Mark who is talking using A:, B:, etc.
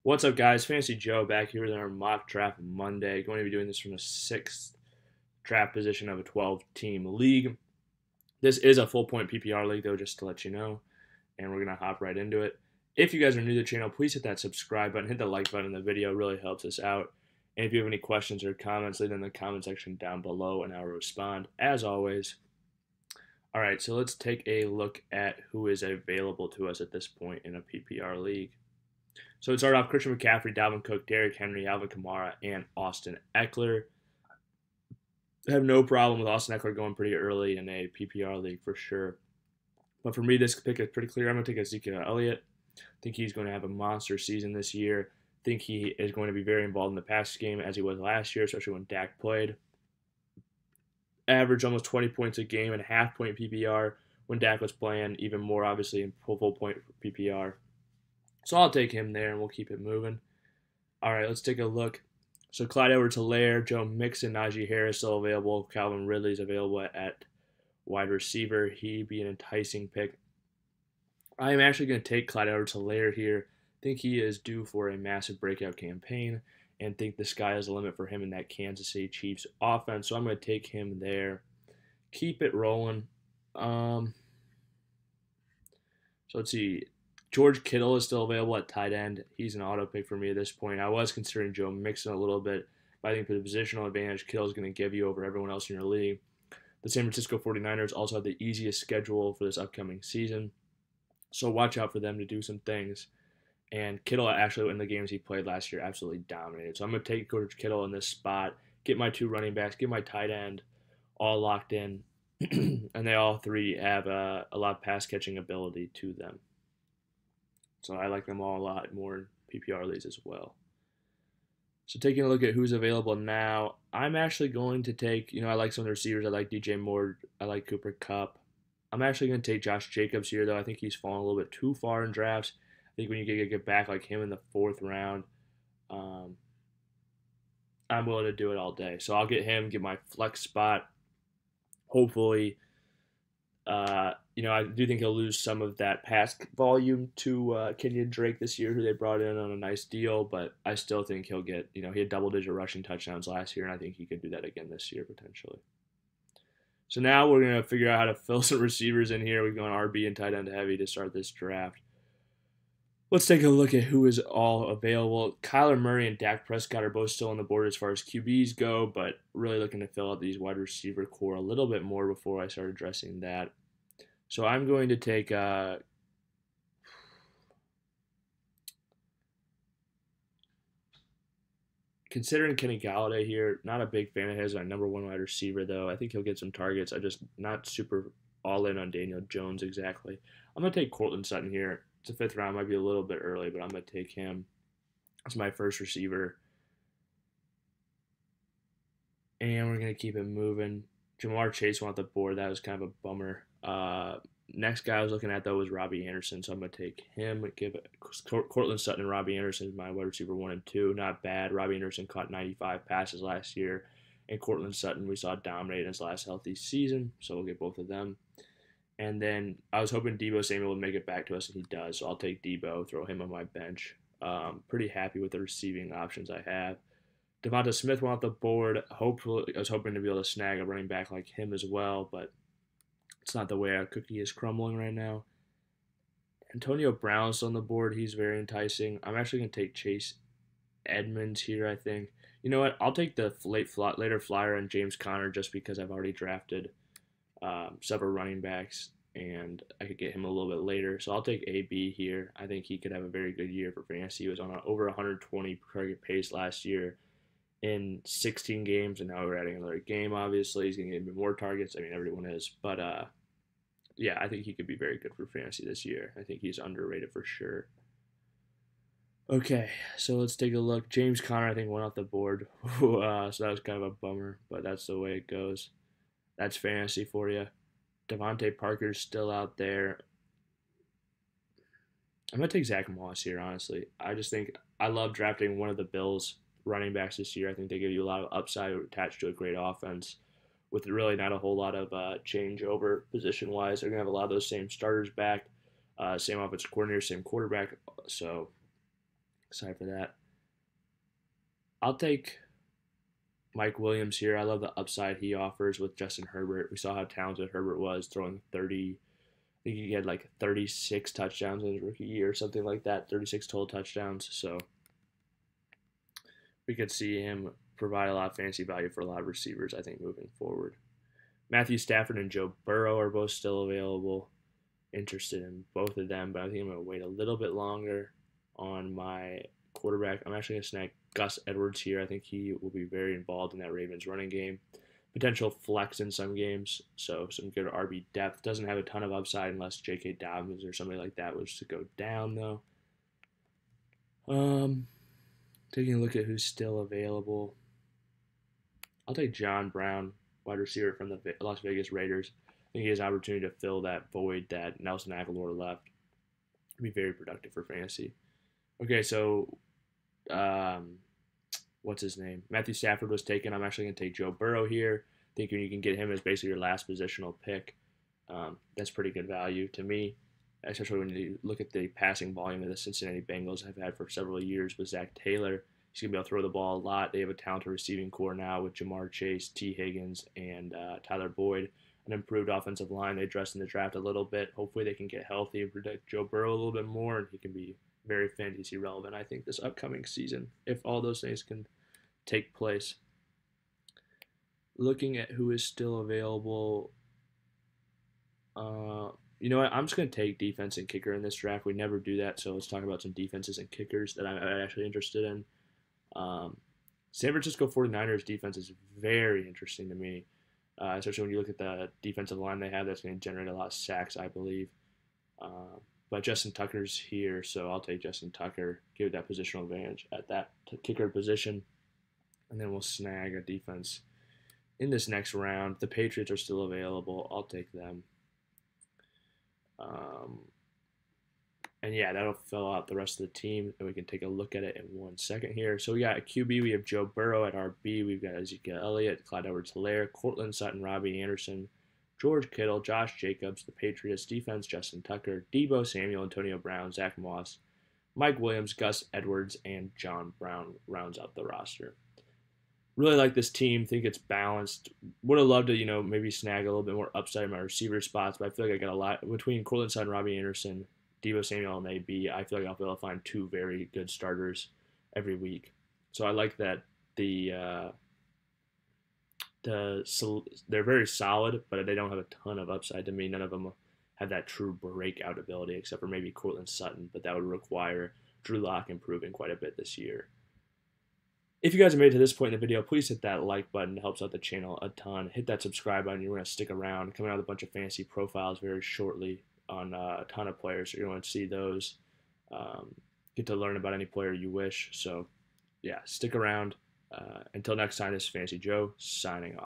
A: What's up, guys? Fantasy Joe back here with our mock draft Monday. Going to be doing this from the sixth draft position of a 12-team league. This is a full point PPR league, though, just to let you know. And we're going to hop right into it. If you guys are new to the channel, please hit that subscribe button, hit the like button in the video. It really helps us out. And if you have any questions or comments, leave them in the comment section down below, and I will respond, as always. All right, so let's take a look at who is available to us at this point in a PPR league. So it started off Christian McCaffrey, Dalvin Cook, Derrick Henry, Alvin Kamara, and Austin Eckler. I have no problem with Austin Eckler going pretty early in a PPR league for sure. But for me, this pick is pretty clear. I'm going to take Ezekiel Elliott. I think he's going to have a monster season this year. I think he is going to be very involved in the pass game as he was last year, especially when Dak played. Average almost 20 points a game and half point PPR when Dak was playing, even more obviously in full point PPR. So I'll take him there, and we'll keep it moving. All right, let's take a look. So Clyde Edwards-Helaire, Joe Mixon, Najee Harris still available. Calvin Ridley's available at wide receiver. He'd be an enticing pick. I am actually going to take Clyde Edwards-Helaire here. I think he is due for a massive breakout campaign and think the sky is the limit for him in that Kansas City Chiefs offense. So I'm going to take him there. Keep it rolling. So let's see. George Kittle is still available at tight end. He's an auto pick for me at this point. I was considering Joe Mixon a little bit, but I think for the positional advantage, Kittle is going to give you over everyone else in your league. The San Francisco 49ers also have the easiest schedule for this upcoming season, so watch out for them to do some things. And Kittle, actually, in the games he played last year, absolutely dominated. So I'm going to take George Kittle in this spot, get my two running backs, get my tight end all locked in, and they all three have a lot of pass-catching ability to them. So I like them all a lot more in PPR leagues as well. So taking a look at who's available now, I'm actually going to take, I like some of the receivers. I like DJ Moore. I like Cooper Kupp. I'm actually going to take Josh Jacobs here, though. I think he's fallen a little bit too far in drafts. I think when you get back like him in the fourth round, I'm willing to do it all day. So I'll get him, get my flex spot. Hopefully, I do think he'll lose some of that pass volume to Kenyon Drake this year, who they brought in on a nice deal, but I still think he'll get, he had double-digit rushing touchdowns last year, and I think he could do that again this year potentially. So now we're going to figure out how to fill some receivers in here. We've gone RB and tight end heavy to start this draft. Let's take a look at who is all available. Kyler Murray and Dak Prescott are both still on the board as far as QBs go, but really looking to fill out these wide receiver core a little bit more before I start addressing that. So I'm going to take considering Kenny Galladay here, not a big fan of his, my number one wide receiver, though. I think he'll get some targets. I just not super all in on Daniel Jones exactly. I'm going to take Courtland Sutton here. It's a fifth round, might be a little bit early, but I'm going to take him as my first receiver. And we're going to keep it moving. Jamar Chase went off the board. That was kind of a bummer. Next guy I was looking at, though, was Robby Anderson, so I'm going to take him. Give Courtland Sutton and Robby Anderson is my wide receiver 1 and 2. Not bad. Robby Anderson caught 95 passes last year, and Courtland Sutton we saw dominate in his last healthy season, so we'll get both of them. And then I was hoping Deebo Samuel would make it back to us, and he does, so I'll take Deebo, throw him on my bench. Pretty happy with the receiving options I have. Devonta Smith went off the board. Hopefully, I was hoping to be able to snag a running back like him as well, but it's not the way our cookie is crumbling right now. Antonio Brown's on the board. He's very enticing. I'm actually going to take Chase Edmonds here, I think. You know what? I'll take the later flyer on James Conner just because I've already drafted several running backs, and I could get him a little bit later. So I'll take AB here. I think he could have a very good year for fantasy. He was on over 120 target pace last year in 16 games, and now we're adding another game, obviously. He's going to get more targets. I mean, everyone is. But, yeah, I think he could be very good for fantasy this year. I think he's underrated for sure. Okay, so let's take a look. James Conner, I think, went off the board. So that was kind of a bummer, but that's the way it goes. That's fantasy for you. Devontae Parker's still out there. I'm going to take Zach Moss here, honestly. I just think I love drafting one of the Bills running backs this year. I think they give you a lot of upside attached to a great offense with really not a whole lot of changeover position-wise. They're going to have a lot of those same starters back, same offensive coordinator, same quarterback. So Excited for that. I'll take Mike Williams here. I love the upside he offers with Justin Herbert. We saw how talented Herbert was, throwing 30. I think he had like 36 touchdowns in his rookie year, something like that. 36 total touchdowns. So we could see him provide a lot of fantasy value for a lot of receivers, I think, moving forward. Matthew Stafford and Joe Burrow are both still available. Interested in both of them, but I think I'm going to wait a little bit longer on my quarterback. I'm actually going to snag Gus Edwards here. I think he will be very involved in that Ravens running game. Potential flex in some games, so some good RB depth. Doesn't have a ton of upside unless J.K. Dobbins or somebody like that was to go down, though. Taking a look at who's still available. I'll take John Brown, wide receiver from the Las Vegas Raiders. I think he has an opportunity to fill that void that Nelson Aguilar left. Be very productive for fantasy. Okay, so what's his name? Matthew Stafford was taken. I'm actually going to take Joe Burrow here, thinking you can get him as basically your last positional pick. That's pretty good value to me, especially when you look at the passing volume that the Cincinnati Bengals have had for several years with Zack Taylor. He's going to be able to throw the ball a lot. They have a talented receiving core now with Jamar Chase, T. Higgins, and Tyler Boyd. An improved offensive line. They addressed in the draft a little bit. Hopefully they can get healthy and protect Joe Burrow a little bit more, and he can be very fantasy relevant, I think, this upcoming season, if all those things can take place. Looking at who is still available, you know what? I'm just going to take defense and kicker in this draft. We never do that, so let's talk about some defenses and kickers that I'm actually interested in. San Francisco 49ers defense is very interesting to me. Especially when you look at the defensive line they have, that's going to generate a lot of sacks, I believe. But Justin Tucker's here, so I'll take Justin Tucker, give that positional advantage at that kicker position, and then we'll snag a defense in this next round. The Patriots are still available. I'll take them. And yeah, that'll fill out the rest of the team, and we can take a look at it in 1 second here. So we got a QB. We have Joe Burrow at RB. We've got Ezekiel, Elliott, Clyde, Edwards-Helaire, Courtland, Sutton, Robby, Anderson, George Kittle, Josh Jacobs. The Patriots defense, Justin Tucker, Deebo, Samuel, Antonio Brown, Zach Moss, Mike Williams, Gus Edwards, and John Brown rounds out the roster. Really like this team. Think it's balanced. Would have loved to, maybe snag a little bit more upside in my receiver spots, but I feel like I got a lot between Courtland, Sutton, Robby, Anderson, Deebo Samuel, and AB. I feel like I'll be able to find two very good starters every week. So I like that they're very solid, but they don't have a ton of upside to me. None of them have that true breakout ability, except for maybe Courtland Sutton, but that would require Drew Lock improving quite a bit this year. If you guys have made it to this point in the video, please hit that like button. It helps out the channel a ton. Hit that subscribe button. You're going to stick around. Coming out with a bunch of fantasy profiles very shortly on a ton of players. So you're going to see those. Get to learn about any player you wish. So, yeah, stick around. Until next time, this is Fantasy Joe signing off.